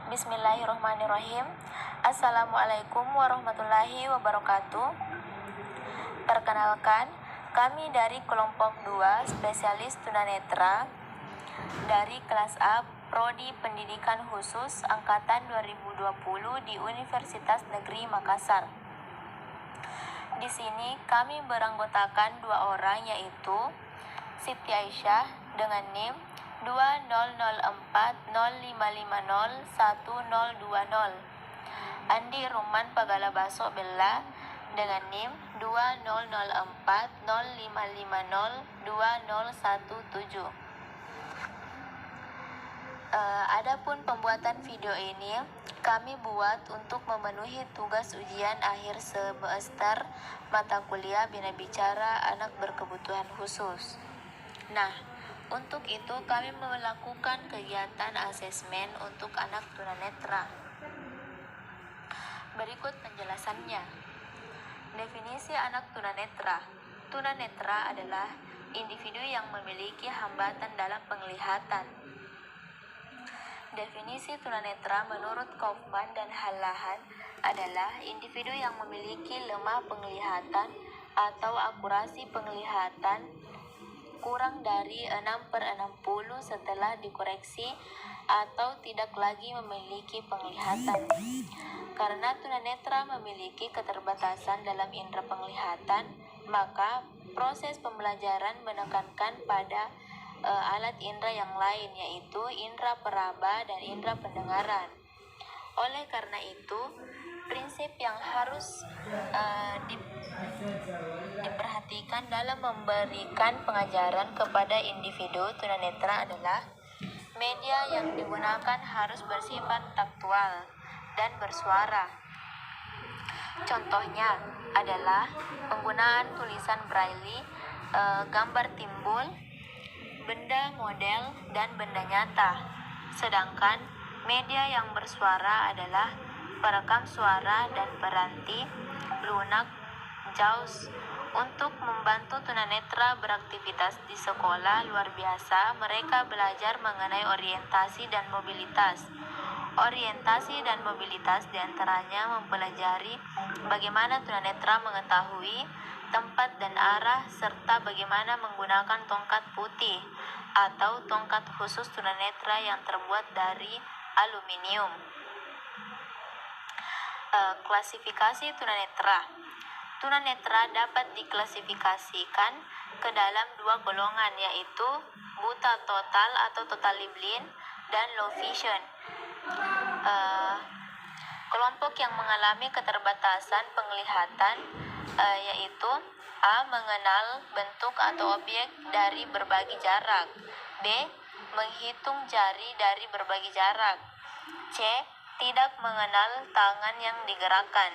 Bismillahirrahmanirrahim. Assalamualaikum warahmatullahi wabarakatuh. Perkenalkan, kami dari kelompok 2 spesialis tunanetra dari kelas A Prodi Pendidikan Khusus angkatan 2020 di Universitas Negeri Makassar. Di sini kami beranggotakan 2 orang, yaitu Siti Aisyah dengan NIM 200405501020, Andi Ruman Pagalabaso Bella dengan NIM 200405502017. Adapun pembuatan video ini kami buat untuk memenuhi tugas ujian akhir semester mata kuliah Bina Bicara Anak Berkebutuhan Khusus. Nah, untuk itu kami melakukan kegiatan asesmen untuk anak tunanetra. Berikut penjelasannya. Definisi anak tunanetra. Tunanetra adalah individu yang memiliki hambatan dalam penglihatan. Definisi tunanetra menurut Kaufman dan Hallahan adalah individu yang memiliki lemah penglihatan atau akurasi penglihatan kurang dari 6/60 setelah dikoreksi atau tidak lagi memiliki penglihatan. Karena tunanetra memiliki keterbatasan dalam indera penglihatan, maka proses pembelajaran menekankan pada alat indera yang lain, yaitu indera peraba dan indera pendengaran. Oleh karena itu, prinsip yang harus diperhatikan dalam memberikan pengajaran kepada individu tunanetra adalah media yang digunakan harus bersifat taktual dan bersuara. Contohnya adalah penggunaan tulisan braille, gambar timbul, benda model, dan benda nyata. Sedangkan media yang bersuara adalah perekam suara dan peranti, lunak, JAWS. Untuk membantu tunanetra beraktivitas di sekolah luar biasa, mereka belajar mengenai orientasi dan mobilitas. Orientasi dan mobilitas diantaranya mempelajari bagaimana tunanetra mengetahui tempat dan arah, serta bagaimana menggunakan tongkat putih atau tongkat khusus tunanetra yang terbuat dari aluminium. Klasifikasi tunanetra. Tunanetra dapat diklasifikasikan ke dalam 2 golongan, yaitu buta total atau totally blind dan low vision. Kelompok yang mengalami keterbatasan penglihatan yaitu A. Mengenal bentuk atau objek dari berbagai jarak, B. Menghitung jari dari berbagai jarak, C. Tidak mengenal tangan yang digerakkan.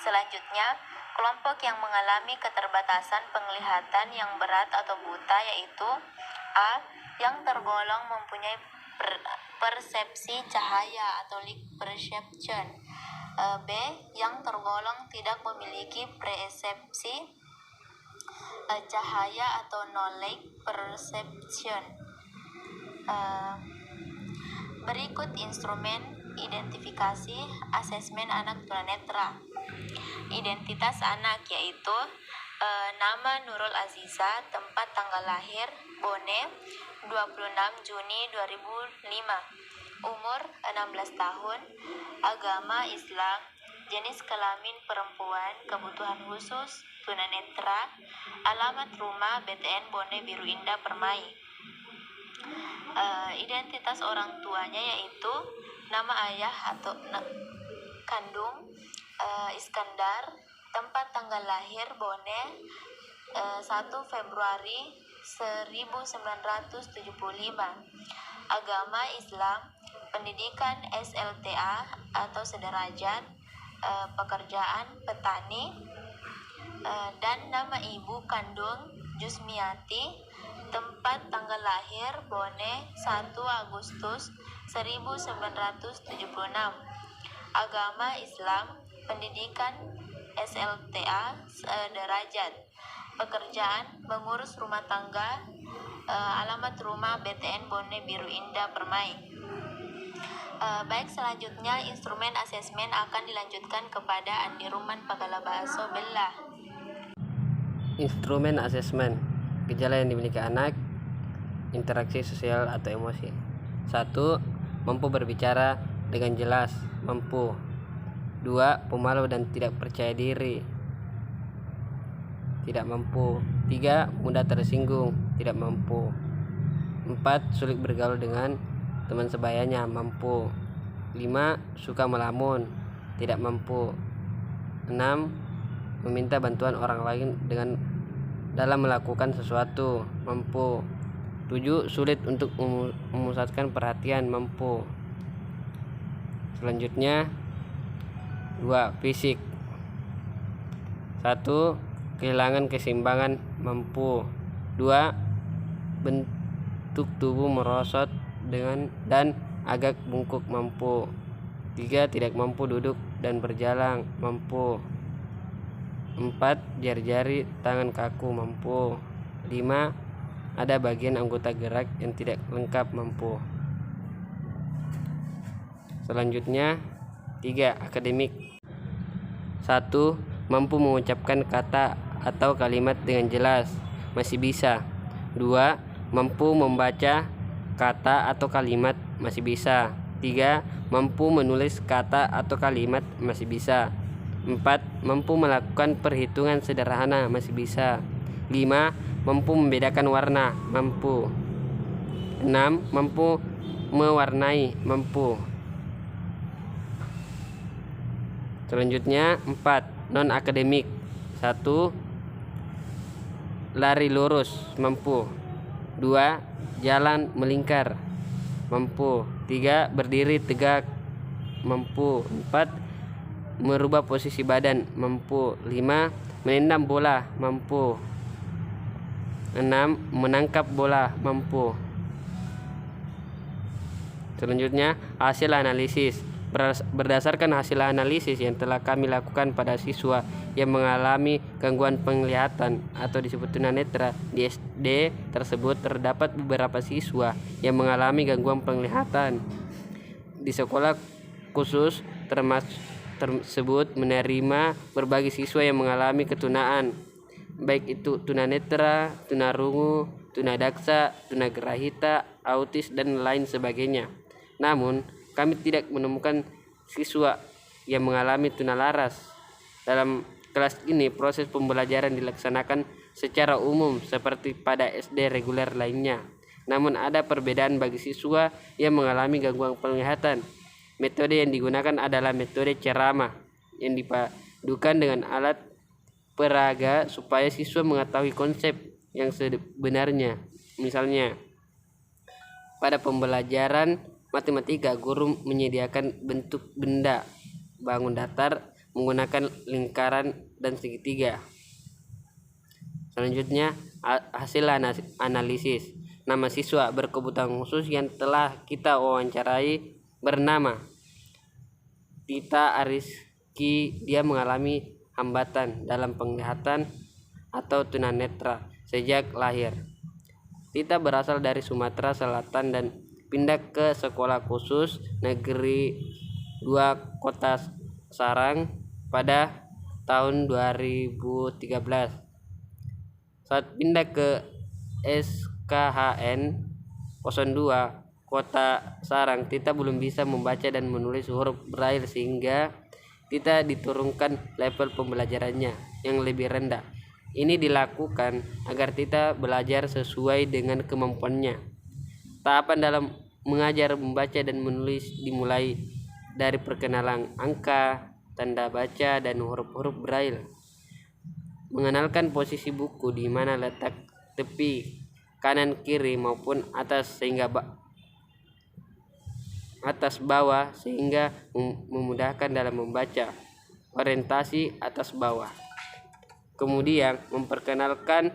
Selanjutnya, kelompok yang mengalami keterbatasan penglihatan yang berat atau buta yaitu A. Yang tergolong mempunyai persepsi cahaya atau light perception, B. Yang tergolong tidak memiliki persepsi cahaya atau no light perception. Berikut instrumen identifikasi asesmen anak tunanetra. Identitas anak yaitu nama Nurul Aziza, tempat tanggal lahir Bone 26 Juni 2005, umur 16 tahun, agama Islam, jenis kelamin perempuan, kebutuhan khusus tunanetra, alamat rumah BTN Bone Biru Indah Permai. Identitas orang tuanya yaitu nama ayah atau kandung Iskandar, tempat tanggal lahir Bone 1 Februari 1975, agama Islam, pendidikan SLTA atau sederajat, pekerjaan petani, dan nama ibu kandung Jusmiati, tempat tanggal lahir Bone 1 Agustus 1976, agama Islam, pendidikan SLTA sederajat, pekerjaan mengurus rumah tangga, alamat rumah BTN Bone Biru Indah Permai. Baik, selanjutnya instrumen asesmen akan dilanjutkan kepada Andi Ruman Pagalabaso Bella. Instrumen asesmen, gejala yang dimiliki anak, interaksi sosial atau emosi. 1. Mampu berbicara dengan jelas, mampu. 2. Pemalu dan tidak percaya diri, tidak mampu. 3. Mudah tersinggung, tidak mampu. 4. Sulit bergaul dengan teman sebayanya, mampu. 5. Suka melamun, tidak mampu. 6. Meminta bantuan orang lain dalam melakukan sesuatu, mampu. 7. Sulit untuk memusatkan perhatian, mampu. Selanjutnya 2. Fisik. 1. Kehilangan keseimbangan, mampu. 2. Bentuk tubuh merosot dan agak bungkuk, mampu. 3. Tidak mampu duduk dan berjalan, mampu. 4. Jari-jari tangan kaku, mampu. 5. Ada bagian anggota gerak yang tidak lengkap, mampu. Selanjutnya 3. Akademik. 1. Mampu mengucapkan kata atau kalimat dengan jelas, masih bisa. 2. Mampu membaca kata atau kalimat, masih bisa. 3. Mampu menulis kata atau kalimat, masih bisa. 4. Mampu melakukan perhitungan sederhana, masih bisa. 5. Mampu membedakan warna, mampu. 6. Mampu mewarnai, mampu. Selanjutnya 4. Non akademik. 1. Lari lurus, mampu. 2. Jalan melingkar, mampu. 3. Berdiri tegak, mampu. 4. Merubah posisi badan, mampu. 5. Menendang bola, mampu. 6. Menangkap bola, mampu. Selanjutnya hasil analisis. Berdasarkan hasil analisis yang telah kami lakukan pada siswa yang mengalami gangguan penglihatan atau disebut tunanetra di SD tersebut, terdapat beberapa siswa yang mengalami gangguan penglihatan. Di sekolah khusus tersebut menerima berbagai siswa yang mengalami ketunaan, baik itu tunanetra, tunarungu, tunadaksa, tunagrahita, autis, dan lain sebagainya. Namun kami tidak menemukan siswa yang mengalami tunalaras. Dalam kelas ini proses pembelajaran dilaksanakan secara umum seperti pada SD reguler lainnya. Namun ada perbedaan bagi siswa yang mengalami gangguan penglihatan. Metode yang digunakan adalah metode ceramah yang dipadukan dengan alat peraga supaya siswa mengetahui konsep yang sebenarnya. Misalnya, pada pembelajaran matematika, guru menyediakan bentuk benda bangun datar menggunakan lingkaran dan segitiga. Selanjutnya hasil analisis. Nama siswa berkebutuhan khusus yang telah kita wawancarai bernama Tita Ariski. Dia mengalami hambatan dalam penglihatan atau tunanetra sejak lahir. Tita berasal dari Sumatera Selatan dan pindah ke sekolah khusus negeri 2 Kota Sarang pada tahun 2013. Saat pindah ke SKHN 02 Kota Sarang, Tita belum bisa membaca dan menulis huruf braille sehingga Tita diturunkan level pembelajarannya yang lebih rendah. Ini dilakukan agar Tita belajar sesuai dengan kemampuannya. Tahapan dalam mengajar membaca dan menulis dimulai dari perkenalan angka, tanda baca, dan huruf-huruf braille. Mengenalkan posisi buku di mana letak tepi, kanan kiri maupun atas atas bawah sehingga memudahkan dalam membaca. Orientasi atas bawah. Kemudian memperkenalkan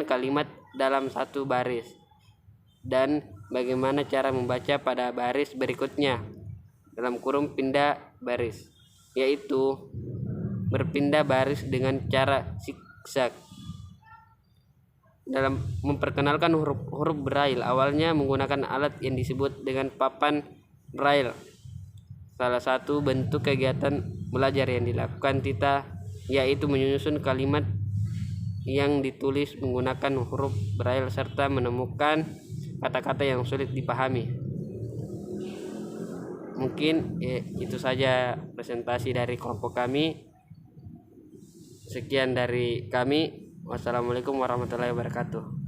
kalimat dalam satu baris dan bagaimana cara membaca pada baris berikutnya dalam kurung pindah baris, yaitu berpindah baris dengan cara zigzag. dalam memperkenalkan huruf Braille. Awalnya menggunakan alat yang disebut dengan papan Braille. Salah satu bentuk kegiatan belajar yang dilakukan Tita yaitu menyusun kalimat yang ditulis menggunakan huruf Braille serta menemukan kata-kata yang sulit dipahami. Mungkin itu saja presentasi dari kelompok kami. Sekian dari kami. Wassalamualaikum warahmatullahi wabarakatuh.